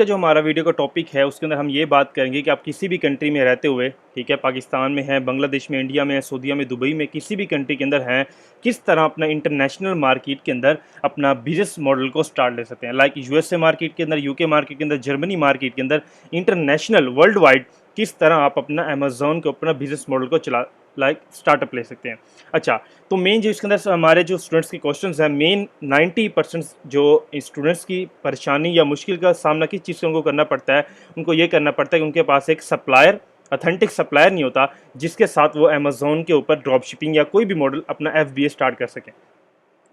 का जो हमारा वीडियो का टॉपिक है उसके अंदर हम ये बात करेंगे कि आप किसी भी कंट्री में रहते हुए, ठीक है, पाकिस्तान में हैं, बांग्लादेश में, इंडिया में, सऊदीया में, दुबई में, किसी भी कंट्री के अंदर हैं, किस तरह अपना इंटरनेशनल मार्केट के अंदर अपना बिजनेस मॉडल को स्टार्ट ले सकते हैं। लाइक यूएसए मार्केट के अंदर, यूके मार्केट के अंदर, जर्मनी मार्केट के अंदर, इंटरनेशनल वर्ल्ड वाइड किस तरह आप अपना अमेजोन के अपना बिजनेस मॉडल को चला स्टार्टअप ले सकते हैं। अच्छा, तो मेन जो इसके अंदर हमारे जो स्टूडेंट्स के क्वेश्चंस हैं, मेन 90% जो स्टूडेंट्स की परेशानी या मुश्किल का सामना किस चीज़ से उनको करना पड़ता है, उनको ये करना पड़ता है कि उनके पास एक सप्लायर, अथेंटिक सप्लायर नहीं होता जिसके साथ वो अमेजोन के ऊपर ड्रॉप शिपिंग या कोई भी मॉडल अपना FBA स्टार्ट कर सकें।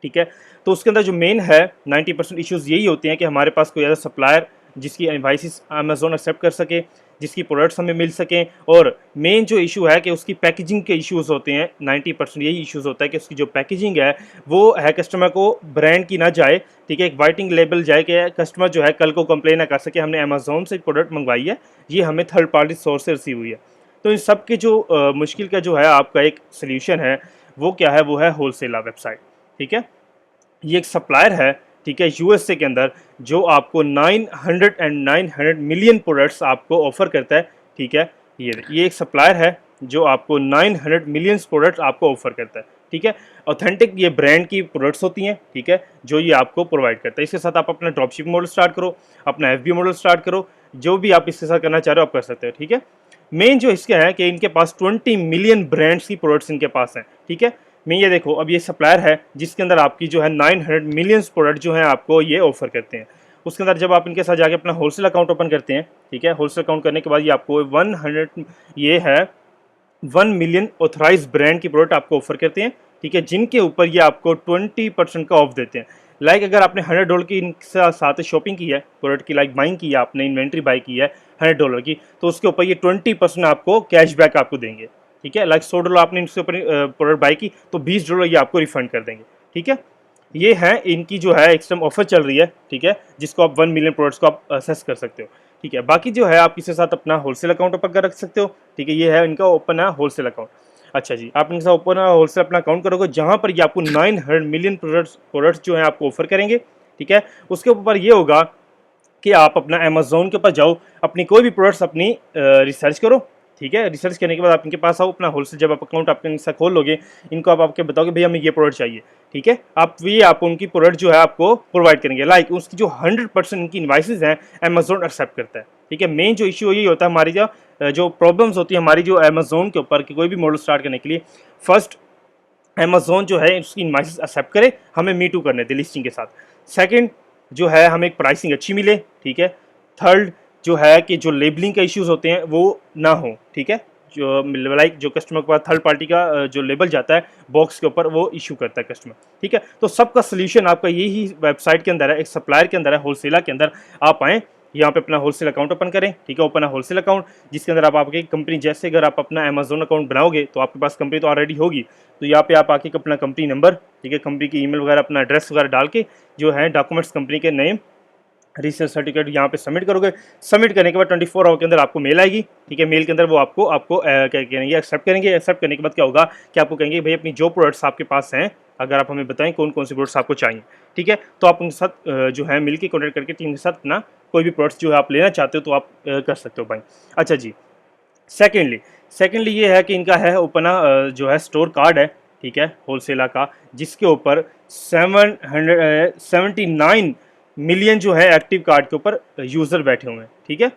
ठीक है, तो उसके अंदर जो मेन है 90% इश्यूज़ यही होते हैं कि हमारे पास कोई ऐसा सप्लायर जिसकी इनवाइसेस अमेजोन एक्सेप्ट कर सके, जिसकी प्रोडक्ट्स हमें मिल सकें, और मेन जो इशू है कि उसकी पैकेजिंग के इश्यूज़ होते हैं। 90% यही इश्यूज़ होता है कि उसकी जो पैकेजिंग है वो है कस्टमर को ब्रांड की ना जाए, ठीक है, एक वाइटिंग लेबल जाए कि कस्टमर जो है कल को कंप्लेन ना कर सके हमने अमेजोन से प्रोडक्ट मंगवाई है, ये हमें थर्ड पार्टी सोर्स से रिसीव हुई है। तो इन सब के जो मुश्किल का जो है आपका एक सोल्यूशन है वो क्या है, वो है होलसेलर वेबसाइट। ठीक है, ये एक सप्लायर है, ठीक है, यूएसए के अंदर, जो आपको 900 मिलियन प्रोडक्ट्स आपको ऑफर करता है। ठीक है, ये एक सप्लायर है जो आपको 900 मिलियन प्रोडक्ट्स आपको ऑफर करता है। ठीक है, ऑथेंटिक ये ब्रांड की प्रोडक्ट्स होती हैं, ठीक है, जो ये आपको प्रोवाइड करता है। इसके साथ आप अपना ड्रॉपशिपिंग मॉडल स्टार्ट करो, अपना FBA मॉडल स्टार्ट करो, जो भी आप इसके साथ करना चाह रहे हो आप कर सकते हो। ठीक है, मेन जो इसका है कि इनके पास 20 मिलियन ब्रांड्स की प्रोडक्ट्स इनके पास हैं। ठीक है, मैं ये देखो, अब ये सप्लायर है जिसके अंदर आपकी जो है 900 मिलियंस प्रोडक्ट जो है आपको ये ऑफर करते हैं। उसके अंदर जब आप इनके साथ जाके अपना होलसेल अकाउंट ओपन करते हैं, ठीक है, होलसेल अकाउंट करने के बाद ये आपको 100 ये है 1 मिलियन ऑथराइज ब्रांड की प्रोडक्ट आपको ऑफर करते हैं। ठीक है, जिनके ऊपर ये आपको 20% का ऑफ देते हैं। लाइक अगर आपने $100 की इनके साथ शॉपिंग की है, प्रोडक्ट की लाइक बाइंग की है, आपने इन्वेंट्री बाई की है $100 की, तो उसके ऊपर ये 20% आपको कैशबैक आपको देंगे। ठीक है, लाइक $100 आपने इसके ऊपर प्रोडक्ट बाई की तो $20 ये आपको रिफंड कर देंगे। ठीक है, ये है इनकी जो है एक्सट्रीम ऑफर चल रही है। ठीक है, जिसको आप 1 मिलियन प्रोडक्ट्स को आप असेस कर सकते हो। ठीक है, बाकी जो है आप इसके साथ अपना होलसेल अकाउंट ओपन कर रख सकते हो। ठीक है, ये है इनका ओपन है होलसेल अकाउंट। अच्छा जी, आप इनके साथ ओपन होलसेल अपना अकाउंट करोगे जहाँ पर ये आपको 900 मिलियन प्रोडक्ट्स जो है आपको ऑफर करेंगे। ठीक है, उसके ऊपर ये होगा कि आप अपना अमेजोन के ऊपर जाओ, अपनी कोई भी प्रोडक्ट्स अपनी रिसर्च करो। ठीक है, रिसर्च करने के बाद आप इनके पास आओ, अपना होलसेल जब आप अकाउंट आप इनसे खोल लोगे, इनको आप आपके बताओगे भैया हमें ये प्रोडक्ट चाहिए। ठीक है, आप उनकी प्रोडक्ट जो है आपको प्रोवाइड करेंगे। लाइक उसकी जो 100% इनकी इनवाइसेज हैं अमेजोन एक्सेप्ट करता है। ठीक है, मेन जो इशू यही होता है हमारी जो प्रॉब्लम्स होती है हमारी जो अमेजोन के ऊपर कि कोई भी मॉडल स्टार्ट करने के लिए, फर्स्ट अमेजोन जो है उसकी इनवाइसेस एक्सेप्ट करे, हमें मीटू करने दे लिस्टिंग के साथ। सेकंड जो है हमें एक प्राइसिंग अच्छी मिले। ठीक है, थर्ड जो है कि जो लेबलिंग का इश्यूज होते हैं वो ना हो। ठीक है, जो लाइक जो कस्टमर के पास थर्ड पार्टी का जो लेबल जाता है बॉक्स के ऊपर वो इशू करता है कस्टमर। ठीक है, तो सबका सोल्यूशन आपका यही वेबसाइट के अंदर है, एक सप्लायर के अंदर है, होलसेलर के अंदर आप आएँ, यहाँ पे अपना होलसेल अकाउंट ओपन करें। ठीक है, ओपन है होलसेल अकाउंट, जिसके अंदर आप आपकी कंपनी, जैसे अगर आप अपना अमेजोन अकाउंट बनाओगे तो आपके पास कंपनी तो ऑलरेडी होगी, तो यहाँ पे आप आके अपना कंपनी नंबर, ठीक है, कंपनी की ईमेल वगैरह, अपना एड्रेस वगैरह डाल के जो है डॉक्यूमेंट्स, कंपनी के नेम, रीसेल सर्टिफिकेट यहाँ पे सबमिट करोगे। सबमिट करने के बाद 24 आवर के अंदर आपको मेल आएगी। ठीक है, मेल के अंदर वो आपको क्या करेंगे, एक्सेप्ट करेंगे। एक्सेप्ट करने के बाद क्या होगा कि आपको कहेंगे भाई अपनी जो प्रोडक्ट्स आपके पास हैं अगर आप हमें बताएं कौन कौन से प्रोडक्ट्स आपको चाहिए। ठीक है, तो आप उनके साथ जो है मिल के कॉन्टैक्ट करके टीम के साथ अपना कोई भी प्रोडक्ट्स जो है आप लेना चाहते हो तो आप कर सकते हो भाई। अच्छा जी, सेकेंडली ये है कि इनका है ओपना जो है स्टोर कार्ड है, ठीक है, होलसेलर का, जिसके ऊपर 779 मिलियन जो है एक्टिव कार्ड के ऊपर यूज़र बैठे हुए हैं। ठीक है,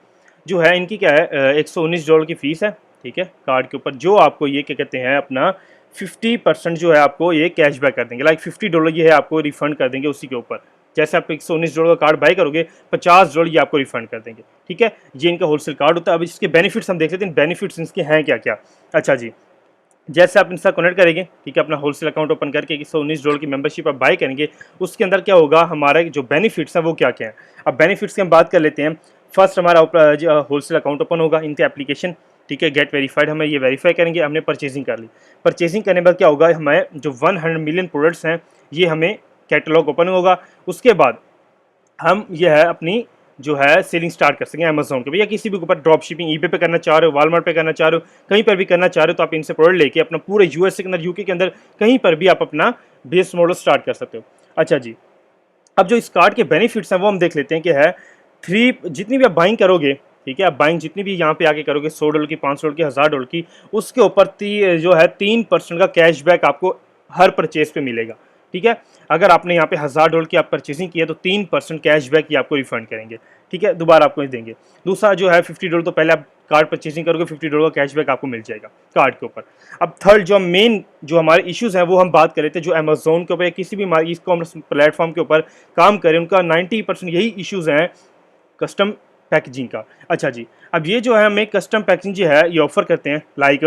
जो है इनकी क्या है $119 की फ़ीस है। ठीक है, कार्ड के ऊपर जो आपको ये क्या कहते हैं अपना 50% जो है आपको ये कैशबैक कर देंगे। लाइक $50 ये है आपको रिफ़ंड कर देंगे उसी के ऊपर। जैसे आप $119 का कार्ड बाई करोगे $50 ये आपको रिफ़ंड कर देंगे। ठीक है, ये इनका होलसेल कार्ड होता है। अब इसके बेनिफिट्स हम देख लेते हैं, बेनिफिट्स इसके हैं क्या क्या। अच्छा जी, जैसे आप इनके साथ कनेक्ट करेंगे, ठीक है, अपना होलसेल अकाउंट ओपन करके $119 की मेंबरशिप आप बाय करेंगे, उसके अंदर क्या होगा, हमारा जो बेनिफिट्स हैं वो क्या क्या हैं। अब बेनिफिट्स की हम बात कर लेते हैं। फर्स्ट हमारा होलसेल अकाउंट ओपन होगा, इनके एप्लीकेशन, ठीक है, गेट वेरीफाइड, हमें ये वेरीफाई करेंगे, हमने परचेजिंग कर ली। परचेजिंग करने के बाद क्या होगा, हमें जो 100 मिलियन प्रोडक्ट्स हैं ये हमें कैटलॉग ओपन होगा। उसके बाद हम ये है अपनी जो है सेलिंग स्टार्ट कर सकें अमेजोन के, या किसी भी ऊपर ड्रॉप शिपिंग ईबे पे करना चाह रहे हो, वालमार्ट पे करना चाह रहे हो, कहीं पर भी करना चाह रहे हो, तो आप इनसे प्रोडक्ट लेके अपना पूरे यूएसए के अंदर, यूके के अंदर, कहीं पर भी आप अपना बिजनेस मॉडल स्टार्ट कर सकते हो। अच्छा जी, अब जो इस कार्ड के बेनिफिट्स हैं वो हम देख लेते हैं कि है थ्री जितनी भी आप बाइंग करोगे, ठीक है, आप बाइंग जितनी भी यहाँ पे आके करोगे, $100 की, $500 की, $1000 की, उसके ऊपर जो है 3% का कैशबैक आपको हर परचेज पे मिलेगा। ठीक है, अगर आपने यहाँ पे $1000 की आप परचेसिंग की है तो 3% कैशबैक ही आपको रिफंड करेंगे। ठीक है, दोबारा आपको नहीं देंगे। दूसरा जो है $50, तो पहले आप कार्ड परचेसिंग करोगे, $50 का कैशबैक आपको मिल जाएगा कार्ड के ऊपर। अब थर्ड जो मेन जो हमारे इश्यूज हैं वो हम बात कर रहे थे, जो अमेजोन के ऊपर या किसी भी ई कॉमर्स प्लेटफॉर्म के ऊपर काम करें, उनका 90% यही इश्यूज हैं कस्टम पैकेजिंग का। अच्छा जी, अब ये जो है हमें कस्टम पैकेजिंग जो है ये ऑफर करते हैं, लाइक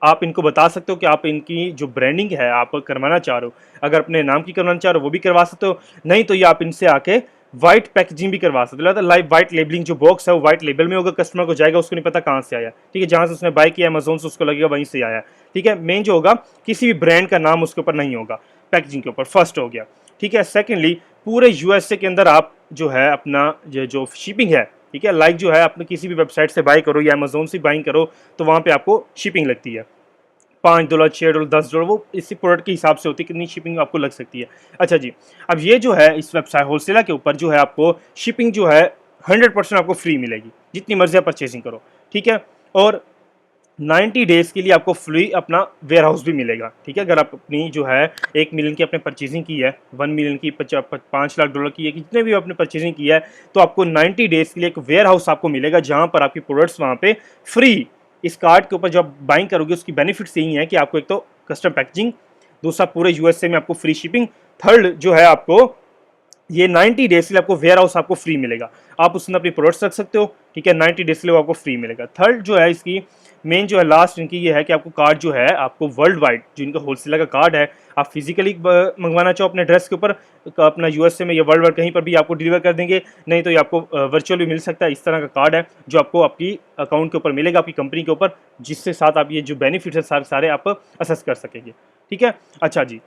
आप इनको बता सकते हो कि आप इनकी जो ब्रांडिंग है आप करवाना चाह रहे हो, अगर अपने नाम की करवाना चाह रहे हो वो भी करवा सकते हो, नहीं तो ये आप इनसे आके वाइट पैकेजिंग भी करवा सकते हो। लाइव वाइट लेबलिंग जो बॉक्स है वो वाइट लेबल में होगा, कस्टमर को जाएगा, उसको नहीं पता कहाँ से आया। ठीक है, जहाँ से उसने बाय किया अमेजोन से उसको लगेगा वहीं से आया। ठीक है, मेन जो होगा किसी भी ब्रांड का नाम उसके ऊपर नहीं होगा पैकेजिंग के ऊपर, फर्स्ट हो गया। ठीक है, सेकेंडली पूरे यूएसए के अंदर आप जो है अपना जो शिपिंग है, ठीक है, लाइक जो है आपने किसी भी वेबसाइट से बाई करो या अमेजोन से बाइंग करो तो वहाँ पे आपको शिपिंग लगती है $5, $6, $10, वो इसी प्रोडक्ट के हिसाब से होती है कितनी शिपिंग आपको लग सकती है। अच्छा जी, अब ये जो है इस वेबसाइट होलसेलर के ऊपर जो है आपको शिपिंग जो है 100% आपको फ्री मिलेगी, जितनी मर्जी आप परचेसिंग करो। ठीक है, और 90 डेज के लिए आपको फ्री अपना वेयर हाउस भी मिलेगा। ठीक है, अगर आप अपनी जो है 1 मिलियन की आपने परचेजिंग की है, 1 मिलियन की, $5 लाख की है, जितने भी आपने परचेजिंग की है, तो आपको 90 डेज के लिए एक वेयर हाउस आपको मिलेगा जहां पर आपकी प्रोडक्ट्स वहां पे फ्री, इस कार्ड के ऊपर जो आप बाइंग करोगे उसकी बेनिफिट्स यही है कि आपको एक तो कस्टम पैकेजिंग, दूसरा पूरे यूएसए में आपको फ्री शिपिंग, थर्ड जो है आपको ये 90 डेज के लिए आपको वेयर हाउस आपको फ्री मिलेगा, आप उसमें अपनी प्रोडक्ट्स रख सकते हो। ठीक है, 90 डेज के लिए आपको फ्री मिलेगा। थर्ड जो है इसकी मेन जो है लास्ट इनकी ये है कि आपको कार्ड जो है आपको वर्ल्ड वाइड जो इनका होलसेलर का कार्ड है, आप फिजिकली मंगवाना चाहो अपने एड्रेस के ऊपर अपना यूएसए में या वर्ल्ड वाइड कहीं पर भी आपको डिलीवर कर देंगे, नहीं तो ये आपको वर्चुअल भी मिल सकता है। इस तरह का कार्ड है जो आपको आपकी अकाउंट के ऊपर मिलेगा, आपकी कंपनी के ऊपर, जिसके साथ आप ये जो बेनिफिट्स है सारे सारे आप असेस कर सकेंगे। ठीक है, अच्छा जी,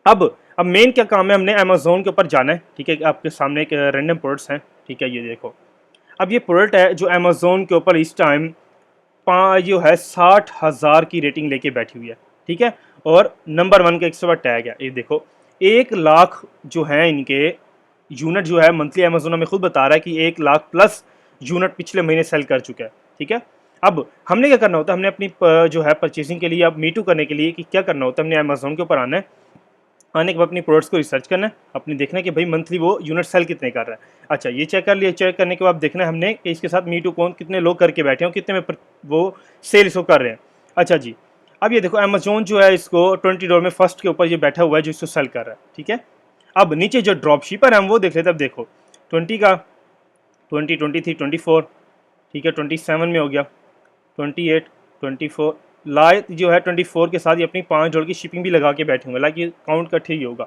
अब मेन क्या काम है, हमने अमेजोन के ऊपर जाना है। ठीक है, आपके सामने एक रैंडम प्रोडक्ट्स हैं। ठीक है, ये देखो, अब ये प्रोडक्ट है जो अमेजोन के ऊपर इस टाइम जो है 60,000 की रेटिंग लेके बैठी हुई है। ठीक है, और नंबर 1 का 100 टैग है। ये देखो, 1 लाख जो है इनके यूनिट जो है मंथली, अमेजोन हमें खुद बता रहा है कि 1 लाख प्लस यूनिट पिछले महीने सेल कर चुका है। ठीक है, अब हमने क्या करना होता है, हमने अपनी जो है परचेसिंग के लिए, अब मीटू करने के लिए कि क्या करना होता है, हमने अमेजोन के ऊपर आना है, आने के बाद अपनी प्रोडक्ट्स को रिसर्च करना है, अपनी देखना है कि भाई मंथली वो यूनिट सेल कितने कर रहा है। अच्छा, ये चेक कर लिया, चेक करने के बाद देखना है हमने कि इसके साथ मीटू कौन कितने लोग करके बैठे हैं, कितने में वो सेल इसको कर रहे हैं। अच्छा जी, अब ये देखो अमेजोन जो है इसको $20 में फर्स्ट के ऊपर ये बैठा हुआ है जो इसको सेल कर रहा है। ठीक है, अब नीचे जो ड्रॉप शिपर है हम वो देख लेते हैं। अब देखो 20 का, 20, 23, 24, ठीक है, 27 में हो गया, 28, 24, लाइट जो है 24 के साथ ये अपनी $5 की शिपिंग भी लगा के बैठे होंगे, लाइक ये काउंट का ठीक ही होगा।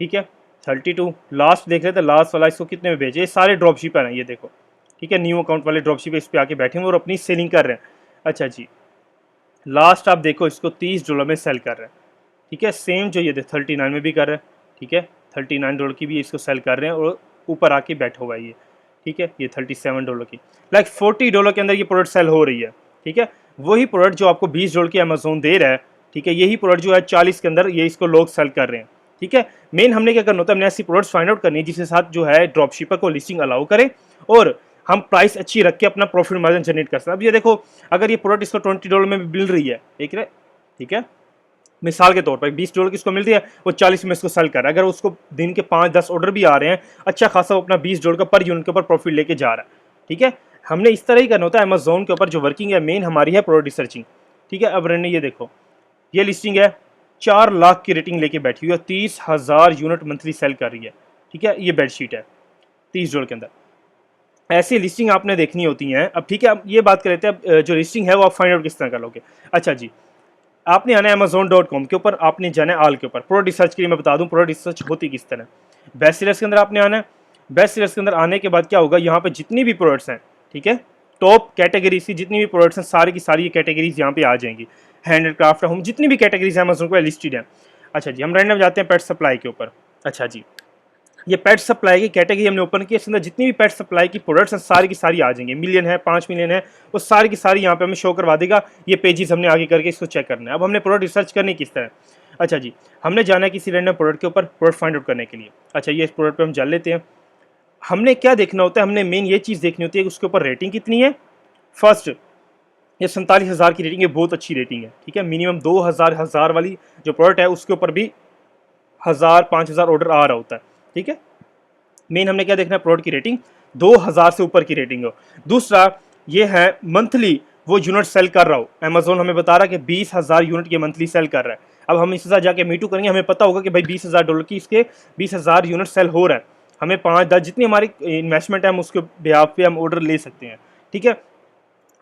ठीक है, 32 लास्ट देख रहे थे, लास्ट वाला इसको कितने में बेचे, ये सारे ड्रॉप शिपर हैं, ये देखो। ठीक है, न्यू अकाउंट वाले ड्रॉप शिपर इस पर आके बैठे हुए और अपनी सेलिंग कर रहे हैं। अच्छा जी, लास्ट आप देखो इसको $30 में सेल कर रहे हैं। ठीक है, सेम जो ये 39 में भी कर रहे हैं। ठीक है, $39 की भी इसको सेल कर रहे हैं और ऊपर आके बैठा हुआ है ये। ठीक है, ये $37 की, लाइक $40 के अंदर ये प्रोडक्ट सेल हो रही है। ठीक है, वही प्रोडक्ट जो आपको $20 की अमेजोन दे रहा है, ठीक है, यही प्रोडक्ट जो है 40 के अंदर ये इसको लोग सेल कर रहे हैं। ठीक है, मेन हमने क्या करना होता है, हमने ऐसी प्रोडक्ट्स फाइंड आउट करनी है जिसके साथ जो है ड्रॉप शिपर को लिस्टिंग अलाउ करे और हम प्राइस अच्छी रख के अपना प्रॉफिट मार्जिन जनरेट कर सकते हैं। अब ये देखो, अगर ये प्रोडक्ट इसको $20 में भी मिल रही है, ठीक है, मिसाल के तौर पर $20 की इसको मिल रही है, वो 40 में इसको सेल कर रहा है, अगर उसको दिन के 5-10 ऑर्डर भी आ रहे हैं, अच्छा खासा वो अपना $20 का पर यूनिट के ऊपर प्रॉफिट लेके जा रहा है। ठीक है, हमने इस तरह ही करना होता है। अमेजोन के ऊपर जो वर्किंग है मेन हमारी है प्रोडक्ट रिसर्चिंग। ठीक है, अब रहने ये देखो, ये लिस्टिंग है 4 लाख की रेटिंग लेके बैठी हुई है, 30,000 यूनिट मंथली सेल कर रही है। ठीक है, ये बेडशीट है $30 के अंदर। ऐसी लिस्टिंग आपने देखनी होती हैं। अब ठीक है, अब ये बात कर लेते हैं, अब जो लिस्टिंग है वो आप फाइंड आउट किस तरह करोगे। अच्छा जी, आपने आना है Amazon.com के ऊपर, आपने जाना है आल के ऊपर। प्रोडक्ट रिसर्च के लिए मैं बता दूं प्रोडक्ट रिसर्च होती किस तरह। बेस्ट सेलर्स के अंदर आपने आना है। बेस्ट सेलर्स के अंदर आने के बाद क्या होगा, यहाँ पे जितनी भी प्रोडक्ट्स हैं, ठीक है, टॉप कैटेगरीज की जितनी भी प्रोडक्ट्स हैं सारी की सारी ये कैटेगरीज यहाँ पे आ जाएंगी। हैंड क्राफ्ट होम जितनी भी कैटेगरीज है अमेजोन को लिस्टेड है। अच्छा जी, हम रैंडम जाते हैं पेट सप्लाई के ऊपर। अच्छा जी, ये पेट सप्लाई की कैटेगरी हमने ओपन की, इसके अंदर जितनी भी पेट सप्लाई की प्रोडक्ट्स हैं सारी की सारी आ जाएंगे। मिलियन है, 5 मिलियन है, वो सारी की सारी यहाँ पे हमें शो करवा देगा। ये पेजेस हमने आगे करके इसको चेक करना है। अब हमने प्रोडक्ट रिसर्च करनी किस तरह। अच्छा जी, हमने जाना है किसी रैंडम प्रोडक्ट के ऊपर प्रोडक्ट फाइंड आउट करने के लिए। अच्छा, ये इस प्रोडक्ट पे हम जान लेते हैं। हमने क्या देखना होता है, हमने मेन ये चीज़ देखनी होती है कि उसके ऊपर रेटिंग कितनी है। फर्स्ट, ये 47,000 की रेटिंग है, बहुत अच्छी रेटिंग है, ठीक है। मिनिमम 2,000 वाली जो प्रोडक्ट है उसके ऊपर भी 1,000 5,000 ऑर्डर आ रहा होता है, ठीक है। मेन हमने क्या देखना है, प्रोडक्ट की रेटिंग 2,000 से ऊपर की रेटिंग हो। दूसरा ये है मंथली वो यूनिट सेल कर रहा हो। अमेजोन हमें बता रहा है कि 20,000 यूनिट ये मंथली सेल कर रहा है। अब हम इसके साथ जाके मीटू करेंगे, हमें पता होगा कि भाई $20,000 की इसके 20,000 यूनिट सेल हो रहा है। हमें 5-10 जितनी हमारी इन्वेस्टमेंट है हम उसके बिहाफ पे हम ऑर्डर ले सकते हैं, ठीक है।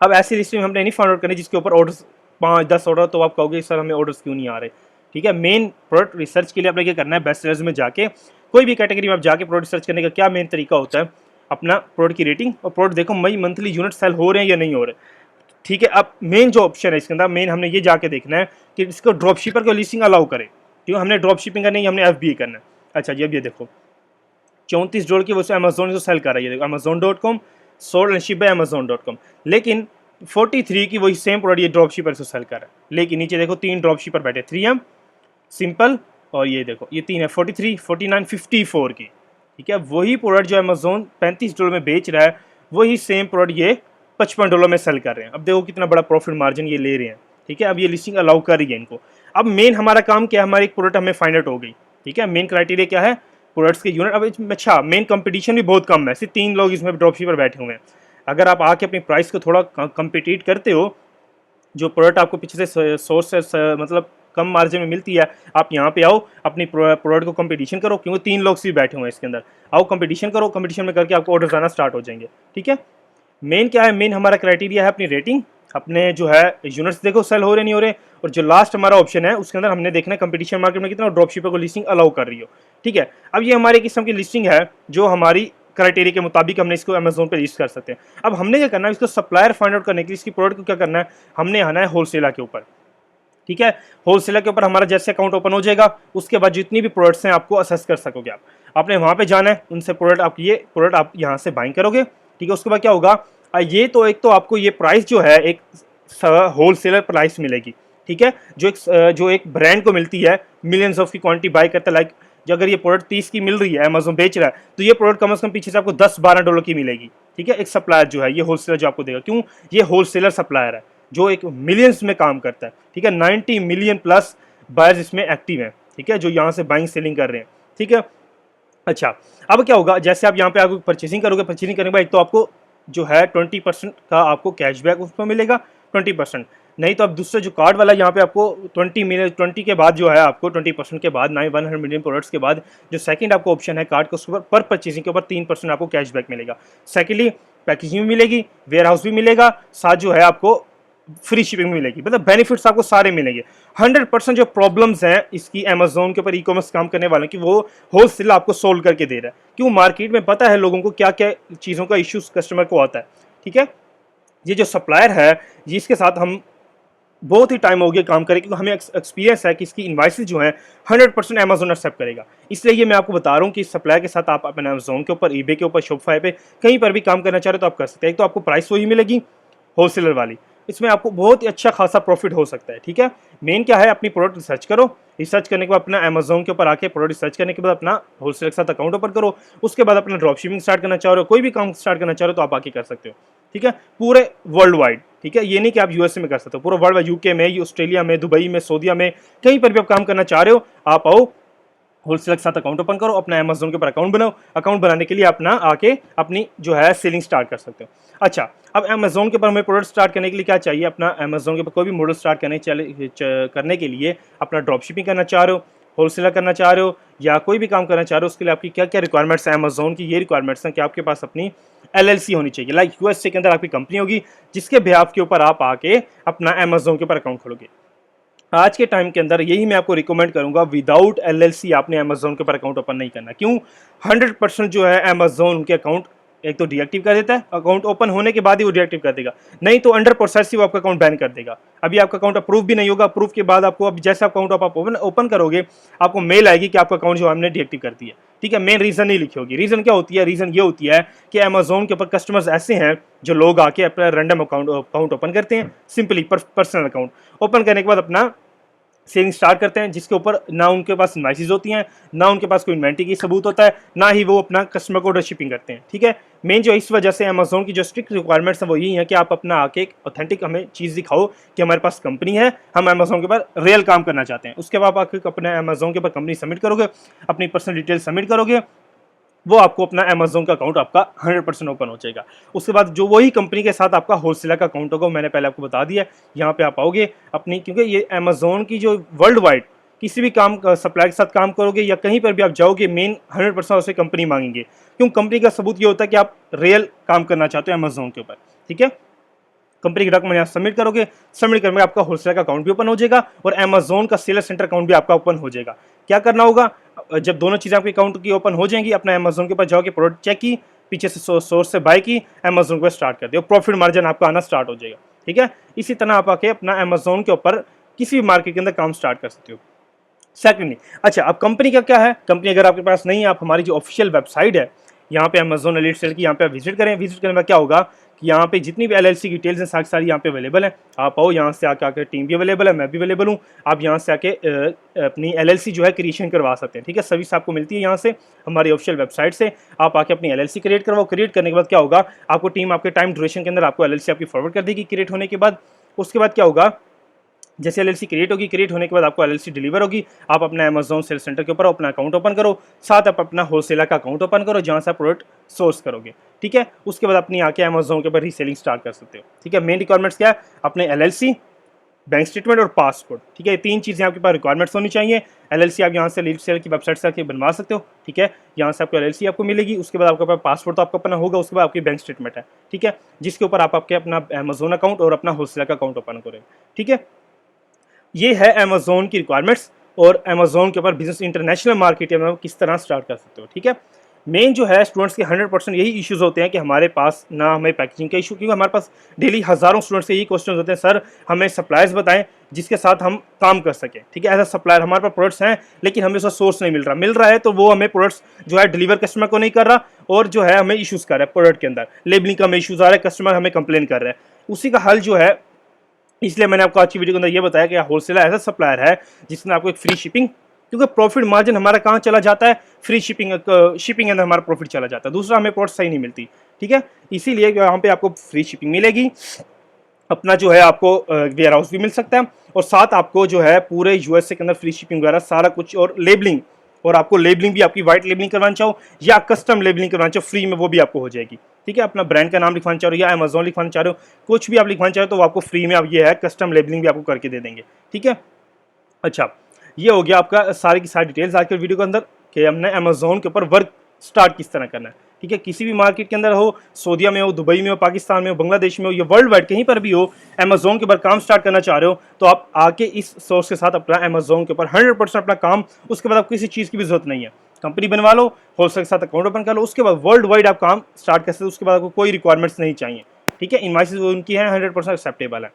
अब ऐसी लिस्ट में हमने नहीं फाइंड आउट करनी जिसके ऊपर ऑर्डर 5-10 ऑर्डर, तो आप कहोगे सर हमें ऑर्डर्स क्यों नहीं आ रहे, ठीक है। मेन प्रोडक्ट रिसर्च के लिए आपने क्या करना है, बेस्ट सेलर्स में जाके कोई भी कैटेगरी में आप जाके प्रोडक्ट रिसर्च करने का क्या मेन तरीका होता है, अपना प्रोडक्ट की रेटिंग और प्रोडक्ट देखो मई मंथली यूनिट सेल हो रहे हैं या नहीं हो रहे, ठीक है। अब मेन जो ऑप्शन है इसके अंदर, मेन हमने ये जाके देखना है कि इसको ड्रॉप शिपर को लिस्टिंग अलाउ करे, क्यों हमने ड्रॉप शिपिंग करनी है, हमने FBA करना है। अच्छा जी, अब ये देखो $34 की वो अमेजोन जो सेल कर रहा है, ये देखो Amazon.com sold and ship bye Amazon.com, लेकिन 43 की वही सेम प्रोडक्ट ये ड्रॉप शिपर से सेल कर रहा है। लेकिन नीचे देखो 3 ड्रॉप शिपर बैठे, 3M, सिंपल और ये देखो ये 3 है, 43, 49, 54 की, ठीक है। वही प्रोडक्ट जो अमेजोन $35 में बेच रहा है, वही सेम प्रोडक्ट ये $55 में सेल कर रहे हैं। अब देखो कितना बड़ा प्रॉफिट मार्जिन ये ले रहे हैं, ठीक है। अब ये लिस्टिंग अलाउ कर रही है इनको। अब मेन हमारा काम क्या है, हमारी एक प्रोडक्ट हमें फाइंड आउट हो गई, ठीक है। मेन क्राइटेरिया क्या है, प्रोडक्ट्स के यूनिट। अब अच्छा, मेन कंपटीशन भी बहुत कम है, सिर्फ 3 लोग इसमें ड्रॉप शिपर बैठे हुए हैं। अगर आप आके अपनी प्राइस को थोड़ा कम्पिटिट करते हो, जो प्रोडक्ट आपको पीछे से सोर्स से मतलब कम मार्जिन में मिलती है, आप यहाँ पे आओ, अपनी प्रोडक्ट को कंपटीशन करो, क्योंकि 3 लोग भी बैठे हुए हैं इसके अंदर। आओ कंपटीशन करो, कंपटीशन में करके आपको ऑर्डर आना स्टार्ट हो जाएंगे, ठीक है। मेन क्या है, मेन हमारा क्राइटेरिया है अपनी रेटिंग, अपने जो है यूनिट्स देखो सेल हो रहे नहीं हो रहे, और जो लास्ट हमारा ऑप्शन है उसके अंदर हमने देखना है कंपटीशन मार्केट में कितना ड्रॉप शिपर को लिस्टिंग अलाउ कर रही हो, ठीक है। अब ये हमारी किस्म की लिस्टिंग है जो हमारी क्राइटेरिया के मुताबिक हमने इसको अमेजोन पे लिस्ट कर सकते हैं। अब हमने क्या करना है, इसको सप्लायर फाइंड आउट करने के लिए इसकी प्रोडक्ट को क्या करना है, हमने आना है होलसेलर के ऊपर, ठीक है। होलसेलर के ऊपर हमारा जैसे अकाउंट ओपन हो जाएगा, उसके बाद जितनी भी प्रोडक्ट्स हैं आपको असेस कर सकोगे आप। आपने वहाँ पे जाना है, उनसे प्रोडक्ट आप ये प्रोडक्ट आप यहाँ से बाइंग करोगे, ठीक है। उसके बाद क्या होगा, ये तो एक तो आपको ये प्राइस जो है एक होलसेलर प्राइस मिलेगी, ठीक है। जो एक ब्रांड को मिलती है, मिलियंस ऑफ की क्वांटिटी बाय करता है, लाइक जो अगर ये प्रोडक्ट 30 की मिल रही है, अमेजोन बेच रहा है, तो ये प्रोडक्ट कम से कम पीछे से आपको $10-12 की मिलेगी, ठीक है। एक सप्लायर जो है ये होलसेलर जो आपको देगा, क्यों, ये होलसेलर सप्लायर है जो एक मिलियंस में काम करता है, ठीक है। 90 मिलियन प्लस बायर्स इसमें एक्टिव हैं, ठीक है, जो यहाँ से बाइंग सेलिंग कर रहे हैं, ठीक है। अच्छा, अब क्या होगा, जैसे आप यहाँ पे आपको परचेसिंग करोगे, परचेसिंग करने के बाद एक तो आपको जो है 20% का आपको कैशबैक उस पर मिलेगा, 20%। नहीं तो अब दूसरा जो कार्ड वाला यहाँ पे आपको 20 के बाद जो है आपको 20% के बाद 100 मिलियन प्रोडक्ट्स के बाद जो सेकंड आपको ऑप्शन है कार्ड के, उसके ऊपर पर परचेसिंग के ऊपर 3% आपको कैशबैक मिलेगा। सेकेंडली पैकेजिंग भी मिलेगी, वेयर हाउस भी मिलेगा, साथ जो है आपको फ्री शिपिंग मिलेगी, मतलब बेनिफिट्स आपको सारे मिलेंगे। 100% जो प्रॉब्लम्स हैं इसकी अमेजोन के ऊपर ई कॉमर्स काम करने वालों की, वो होलसेल आपको सोल्व करके दे रहा है, क्यों, मार्केट में पता है लोगों को क्या क्या चीज़ों का इश्यूज कस्टमर को आता है, ठीक है। ये जो सप्लायर है जिसके साथ हम बहुत ही टाइम हो गया काम करें, क्योंकि हमें एक्सपीरियंस है कि इसकी इन्वाइसेज जो है 100% अमेजोन एक्सेप्ट करेगा। इसलिए ये मैं आपको बता रहा हूँ कि सप्लायर के साथ आप अपने अमेजोन के ऊपर, ईबे के ऊपर, शॉपिफाई पे कहीं पर भी काम करना चाह रहे हो तो आप कर सकते हैं। एक तो आपको प्राइस वही मिलेगी होलसेलर वाली, इसमें आपको बहुत ही अच्छा खासा प्रॉफिट हो सकता है, ठीक है। मेन क्या है, अपनी प्रोडक्ट रिसर्च करो, रिसर्च करने के बाद अपना अमेजोन के ऊपर आके प्रोडक्ट रिसर्च करने के बाद अपना होलसेलर के साथ अकाउंट ओपन करो। उसके बाद अपना ड्रॉप शिपिंग स्टार्ट करना चाह रहे हो, कोई भी काम स्टार्ट करना चाह रहे हो तो आप आके कर सकते हो, ठीक है, पूरे वर्ल्ड वाइड, ठीक है। ये नहीं कि आप यूएसए में कर सकते हो, पूरा वर्ल्ड वाइड, यूके में, ऑस्ट्रेलिया में, दुबई में, सऊदीया में, कहीं पर भी आप काम करना चाह रहे हो, आप आओ, होलसेलर के साथ अकाउंट ओपन करो, अपना अमेजोन के ऊपर अकाउंट बनाओ। अकाउंट बनाने के लिए अपना आके अपनी जो है सेलिंग स्टार्ट कर सकते हो। अच्छा, अब अमेजोन के ऊपर हमें प्रोडक्ट स्टार्ट करने के लिए क्या चाहिए, अपना अमेजोन के ऊपर कोई भी मॉडल स्टार्ट करने के लिए अपना ड्रॉप शिपिंग करना चाह रहे हो, होलसेलर करना चाह रहे हो, या कोई भी काम करना चाह रहे हो, उसके लिए आपकी क्या क्या रिक्वायरमेंट्स हैं, अमेजोन की ये रिक्वायरमेंट्स हैं कि आपके पास अपनी LLC होनी चाहिए, लाइक यूएसए के अंदर आपकी कंपनी होगी जिसके बिहाफ के ऊपर आप आके अपना अमेजोन के ऊपर अकाउंट खोलोगे। आज के टाइम के अंदर यही मैं आपको रिकमेंड करूंगा, विदाउट LLC आपने अमेजोन के ऊपर अकाउंट ओपन नहीं करना, क्यों, 100% जो है अमेजोन उनके अकाउंट एक तो डीएक्टिव कर देता है, अकाउंट ओपन होने के बाद ही वो डीएक्टिव कर देगा, नहीं तो अंडर प्रोसेस ही वो आपका अकाउंट बैन कर देगा। अभी आपका अकाउंट अप्रूव भी नहीं होगा, अप्रूव के बाद आपको, अब जैसे अकाउंट आप ओपन करोगे आपको मेल आएगी कि आपका अकाउंट जो हमने डीएक्टिव कर दिया, ठीक है। मेन रीजन नहीं लिखी होगी, रीजन क्या होती है, रीजन ये होती है कि अमेजोन के ऊपर कस्टमर्स ऐसे हैं जो लोग आके अपना रैंडम अकाउंट ओपन करते हैं, सिंपली पर्सनल अकाउंट ओपन करने के बाद अपना सेलिंग स्टार्ट करते हैं, जिसके ऊपर ना उनके पास इनवाइसेस होती हैं, ना उनके पास कोई इन्वेंट्री की सबूत होता है, ना ही वो अपना कस्टमर को ऑर्डर शिपिंग करते हैं। ठीक है, मेन जो इस वजह से अमेजोन की जो स्ट्रिक्ट रिक्वायरमेंट्स है वो यही है कि आप अपना आके एक ऑथेंटिक हमें चीज़ दिखाओ कि हमारे पास कंपनी है, हम अमेजोन के ऊपर रियल काम करना चाहते हैं। उसके बाद आप अपने अमेजोन के ऊपर कंपनी सबमिट करोगे, अपनी पर्सनल डिटेल सबमिट करोगे, वो आपको अपना अमेजोन का अकाउंट आपका 100% ओपन हो जाएगा। उसके बाद जो वही कंपनी के साथ आपका होलसेलर का अकाउंट होगा, मैंने पहले आपको बता दिया। यहाँ पे आप आओगे अपनी, क्योंकि ये अमेजोन की जो वर्ल्ड वाइड किसी भी काम सप्लाई के साथ काम करोगे या कहीं पर भी आप जाओगे, मेन 100% उससे कंपनी मांगेंगे, क्यों? कंपनी का सबूत ये होता है कि आप रियल काम करना चाहते हो अमेजोन के ऊपर। ठीक है, कंपनी के डॉक्यूमेंट यहाँ सबमिट करोगे, सबमिट करने में आपका होलसेलर का अकाउंट भी ओपन हो जाएगा और अमेजोन का सेलर सेंटर अकाउंट भी आपका ओपन हो जाएगा। क्या करना होगा, जब दोनों चीज़ें आपके अकाउंट की ओपन हो जाएंगी, अपना अमेजोन के पास जाओगे, प्रोडक्ट चेक की, पीछे से सोर्स से बाय की, अमेजोन को स्टार्ट कर दिया, प्रॉफिट मार्जिन आपका आना स्टार्ट हो जाएगा। ठीक है, इसी तरह आप आके अपना अमेजोन के ऊपर किसी भी मार्केट के अंदर काम स्टार्ट कर सकते हो। सेकेंडली, अच्छा, अब कंपनी का क्या है, कंपनी अगर आपके पास नहीं है, आप हमारी जो ऑफिशियल वेबसाइट है यहाँ पे अमेजोन एलिट सेल की, यहाँ पे विजिट करें। विजिट करने में क्या होगा कि यहाँ पे जितनी भी एलएलसी की डिटेल्स हैं सारी सारी यहाँ पे अवेलेबल है। आप आओ, यहाँ से आके टीम भी अवेलेबल है, मैं भी अवेलेबल हूँ। आप यहाँ से आके अपनी एलएलसी जो है क्रिएशन करवा सकते हैं। ठीक है, सर्विस आपको मिलती है यहाँ से हमारी ऑफिशियल वेबसाइट से। आप आके अपनी एलएलसी क्रिएट करवाओ। क्रिएट करने के बाद क्या होगा, आपको टीम आपके टाइम ड्यूरेशन के अंदर आपको एलएलसी आपकी फॉरवर्ड कर देगी क्रिएट होने के बाद। उसके बाद क्या होगा, जैसे एलएलसी क्रिएट होगी, क्रिएट होने के बाद आपको एलएलसी डिलीवर होगी। आप अपना अमेजोन सेल सेंटर के ऊपर अपना अकाउंट ओपन करो, साथ आप अपना होलसेलर का अकाउंट ओपन करो जहां से आप प्रोडक्ट सोर्स करोगे। ठीक है, उसके बाद अपनी आके अमेजोन के ऊपर रीसेलिंग स्टार्ट कर सकते हो। ठीक है, मेन रिक्वायरमेंट्स क्या है, अपने एलएलसी, बैंक स्टेटमेंट और पासपोर्ट। ठीक है, ये तीन चीज़ें आपके पास रिक्वायरमेंट्स होनी चाहिए। एलएलसी आप यहाँ से लीड सेल की वेबसाइट से आके बनवा सकते हो। ठीक है, यहाँ से आपको एलएलसी आपको मिलेगी। उसके बाद आपके पास पासपोर्ट तो आपका अपना होगा, उसके बाद आपकी बैंक स्टेटमेंट है। ठीक है, जिसके ऊपर आप आपके अपना अमेजोन अकाउंट और अपना होलसेलर का अकाउंट ओपन करें। ठीक है, ये है अमेजोन की रिक्वायरमेंट्स और अमेजोन के ऊपर बिजनेस इंटरनेशनल मार्केट में किस तरह स्टार्ट कर सकते हो। ठीक है, मेन जो है स्टूडेंट्स के 100% यही इश्यूज होते हैं कि हमारे पास ना हमें पैकेजिंग का इशू, क्योंकि हमारे पास डेली हज़ारों स्टूडेंट्स से यही क्वेश्चन होते हैं, सर हमें सप्लायर्स बताएं जिसके साथ हम काम कर सकें। ठीक है, ऐसा सप्लायर हमारे पास प्रोडक्ट्स हैं लेकिन हमें उसका सोर्स नहीं मिल रहा है तो वो हमें प्रोडक्ट्स जो है डिलीवर कस्टमर को नहीं कर रहा और जो है हमें इशूज़ कर रहा है प्रोडक्ट के अंदर, लेबलिंग का हमें इशूज़ आ रहा है, कस्टमर हमें कंप्लेन कर रहा है। उसी का हल जो है, इसलिए मैंने आपको आज की वीडियो के अंदर ये बताया कि होलसेलर ऐसा सप्लायर है जिसमें आपको एक फ्री शिपिंग, क्योंकि प्रॉफिट मार्जिन हमारा कहाँ चला जाता है, फ्री शिपिंग शिपिंग के अंदर हमारा प्रॉफिट चला जाता है। दूसरा, हमें प्रोडक्ट सही नहीं मिलती। ठीक है, इसीलिए यहाँ पे आपको फ्री शिपिंग मिलेगी, अपना जो है आपको वेयर हाउस भी मिल सकता है और साथ आपको जो है पूरे यूएसए के अंदर फ्री शिपिंग वगैरह सारा कुछ और लेबलिंग, और आपको लेबलिंग भी आपकी वाइट लेबलिंग करवाना चाहो या कस्टम लेबलिंग करवाना चाहो फ्री में, वो भी आपको हो जाएगी। ठीक है, अपना ब्रांड का नाम लिखवाना चाह रहे हो या अमेजोन लिखवाना चाह रहे हो, कुछ भी आप लिखवाना चाह रहे हो तो वो आपको फ्री में आप ये है कस्टम लेबलिंग भी आपको करके दे देंगे। ठीक है, अच्छा, ये हो गया आपका सारी की सारी डिटेल्स आज के वीडियो के अंदर कि हमने अमेजोन के ऊपर वर्क स्टार्ट किस तरह करना है। ठीक है, किसी भी मार्केट के अंदर हो, सऊदीया में हो, दुबई में हो, पाकिस्तान में हो, बांग्लादेश में हो, या वर्ल्ड वाइड कहीं पर भी हो, अमेजोन के ऊपर काम स्टार्ट करना चाह रहे हो तो आप आके इस सोर्स के साथ अपना अमेजोन के ऊपर 100% अपना काम, उसके बाद आपको किसी चीज़ की भी जरूरत नहीं है, कंपनी बनवा लो, होलसेल के साथ अकाउंट ओपन कर लो, उसके बाद वर्ल्ड वाइड आप काम स्टार्ट कर सकते हो। उसके बाद आपको कोई रिक्वायरमेंट्स नहीं चाहिए। ठीक है, इनवाइसेस उनकी हैं 100% एक्सेप्टेबल है।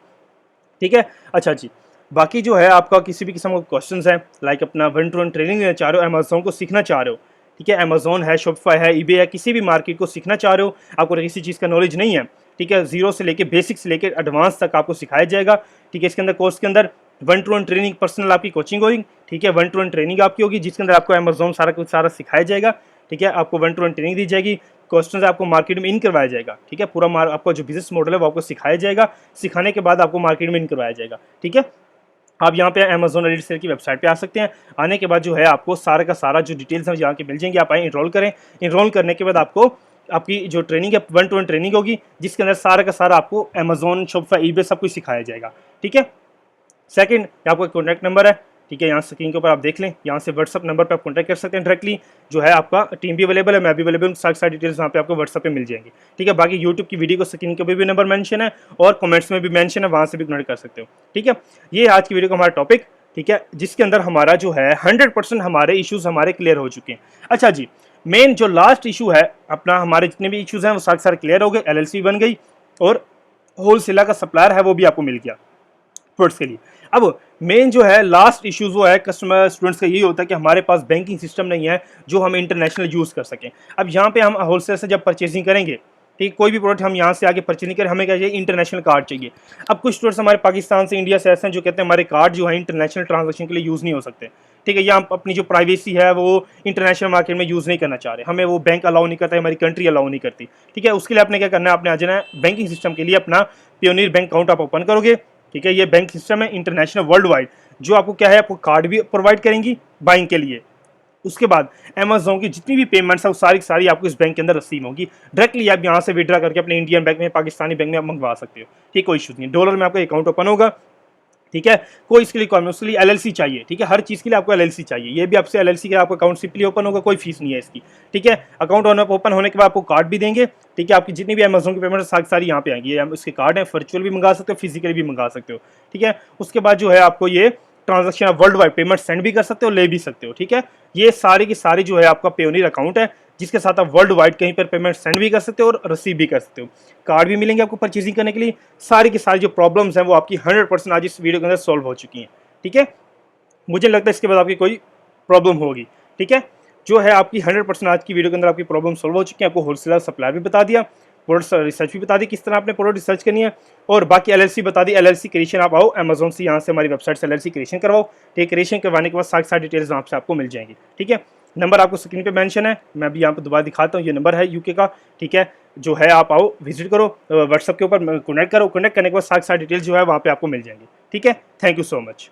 ठीक है, अच्छा जी, बाकी जो है आपका किसी भी किस्म का क्वेश्चंस है, लाइक अपना 1-to-1 ट्रेनिंग लेना चाह रहे हो, अमेजोन को सीखना चाह रहे हो, ठीक है, अमेजोन है, शॉपिफाई है, ईबे है, किसी भी मार्केट को सीखना चाह रहे हो, आपको किसी चीज़ का नॉलेज नहीं है, ठीक है, जीरो से लेके बेसिक से लेके एडवांस तक आपको सिखाया जाएगा। ठीक है, इसके अंदर कोर्स के अंदर 1-to-1 ट्रेनिंग पर्सनल आपकी कोचिंग होगी। ठीक है, 1-to-1 ट्रेनिंग आपकी होगी जिसके अंदर आपको अमेजोन सारा कुछ सारा सिखाया जाएगा। ठीक है, आपको 1-to-1 ट्रेनिंग दी जाएगी, क्वेश्चन आपको मार्केट में इन करवाया जाएगा। ठीक है, पूरा आपका जो बिजनेस मॉडल है वो आपको सिखाया जाएगा, सिखाने के बाद आपको मार्केट में इन करवाया जाएगा। ठीक है, आप यहाँ पे अमेजोन एलिट सेल की वेबसाइट पे आ सकते हैं। आने के बाद जो है आपको सारा का सारा जो डिटेल्स है यहाँ के मिल जाएंगे। आप आए, इनरोल करें, इनरोल करने के बाद आपको आपकी जो ट्रेनिंग है 1-to-1 ट्रेनिंग होगी जिसके अंदर सारा का सारा आपको अमेजोन, शॉपिफाई, ईबे सब कुछ सिखाया जाएगा। ठीक है, सेकंड, आपका कॉन्टैक्ट नंबर है, ठीक है, यहाँ स्क्रीन के ऊपर आप देख लें, यहाँ से व्हाट्सअप नंबर पे आप कॉन्टैक्ट कर सकते हैं डायरेक्टली। जो है आपका टीम भी अवेलेबल है, मैं भी अवेलेबल हूँ, सारी डिटेल्स वहाँ पे आपको व्हाट्सअप पे मिल जाएंगी। ठीक है, बाकी यूट्यूब की वीडियो को स्क्रीन के ऊपर भी नंबर मेंशन है और कमेंट्स में भी मेंशन है, वहाँ से भी कनेक्ट कर सकते हो। ठीक है, ये आज की वीडियो का हमारा टॉपिक, ठीक है, जिसके अंदर हमारा जो है 100% हमारे इश्यूज हमारे क्लियर हो चुके हैं। अच्छा जी, मेन जो लास्ट इशू है अपना, हमारे जितने भी इश्यूज हैं वो सारे क्लियर हो गए, एलएलसी बन गई और होलसेलर का सप्लायर है वो भी आपको मिल गया प्रोडक्ट्स के लिए। अब मेन जो है लास्ट इश्यूज वो है कस्टमर स्टूडेंट्स का, यही होता है कि हमारे पास बैंकिंग सिस्टम नहीं है जो हम इंटरनेशनल यूज़ कर सकें। अब यहाँ पे हम होलसेल से जब परचेजिंग करेंगे, ठीक है, कोई भी प्रोडक्ट हम यहाँ से आगे परचेज नहीं करें, हमें क्या चाहिए, इंटरनेशनल कार्ड चाहिए। अब कुछ स्टोर्स हमारे पाकिस्तान से, इंडिया से ऐसे हैं जो कहते हैं हमारे कार्ड जो है इंटरनेशनल ट्रांजेक्शन के लिए यूज़ नहीं हो सकते। ठीक है, या हम अपनी जो प्राइवेसी है वो इंटरनेशनल मार्केट में यूज़ नहीं करना चाह रहे, हमें वो बैंक अलाउ नहीं करता, हमारी कंट्री अलाउ नहीं करती। ठीक है, उसके लिए आपने क्या करना है, आपने आ जाना है बैंकिंग सिस्टम के लिए, अपना पियोनियर बैंक अकाउंट आप ओपन करोगे। ठीक है, ये बैंक सिस्टम है इंटरनेशनल वर्ल्ड वाइड, जो आपको क्या है, आपको कार्ड भी प्रोवाइड करेंगी बाइंग के लिए। उसके बाद अमेजोन की जितनी भी पेमेंट्स है वो सारी की सारी आपको इस बैंक के अंदर रिसीव होगी। डायरेक्टली आप यहाँ से विड्रा करके अपने इंडियन बैंक में, पाकिस्तानी बैंक में आप मंगवा सकते हो। ठीक, कोई इशू नहीं, डॉलर में आपका अकाउंट ओपन होगा। ठीक है, कोई इसके लिए कॉम उसके लिए एलएलसी चाहिए। ठीक है, हर चीज़ के लिए आपको एलएलसी चाहिए, ये भी आपसे एलएलसी का आपका अकाउंट सिंपली ओपन होगा, कोई फीस नहीं है इसकी। ठीक है, अकाउंट ओपन होने के बाद आपको कार्ड भी देंगे। ठीक है, आपकी जितनी भी अमेजोन की पेमेंट सारी सारी यहाँ पे आएंगी, इसके कार्ड है, वर्चुअल भी मंगा सकते हो, फिजिकली भी मंगा सकते हो। ठीक है, उसके बाद जो है आपको ये ट्रांजेक्शन आप वर्ल्ड वाइड पेमेंट सेंड भी कर सकते हो, ले भी सकते हो। ठीक है, ये सारे की सारी जो है आपका पेयोनियर अकाउंट है, जिसके साथ आप वर्ल्ड वाइड कहीं पर पेमेंट सेंड भी कर सकते हो और रिसीव भी कर सकते हो। कार्ड भी मिलेंगे आपको परचेजिंग करने के लिए। सारी की सारी जो प्रॉब्लम्स हैं वो आपकी 100% आज इस वीडियो के अंदर सॉल्व हो चुकी हैं। ठीक है, मुझे लगता है इसके बाद आपकी कोई प्रॉब्लम होगी। ठीक है, जो है आपकी 100% आज की वीडियो के अंदर आपकी प्रॉब्लम सॉल्व हो चुकी है। आपको होलसेलर सप्लाई भी बता दिया, प्रोडक्ट रिसर्च भी बता दी किस तरह आपने प्रोडक्ट रिसर्च करनी है, और बाकी एलएलसी बता दी। एलएलसी क्रिएशन आप आओ अमेजोन से, यहाँ से हमारी वेबसाइट से एलएलसी क्रिएशन करवाओ। ठीक, क्रिएशन करवाने के बाद सारी सारी डिटेल्स वहाँ से आपको मिल जाएंगी। ठीक है, नंबर आपको स्क्रीन पे मेंशन है, मैं अभी यहाँ पे दोबारा दिखाता हूँ, ये नंबर है यूके का। ठीक है, जो है आप आओ, विजिट करो, व्हाट्सएप के ऊपर कनेक्ट करो, कनेक्ट करने के बाद सारी सारी डिटेल्स जो है वहाँ पे आपको मिल जाएंगी। ठीक है, थैंक यू सो मच।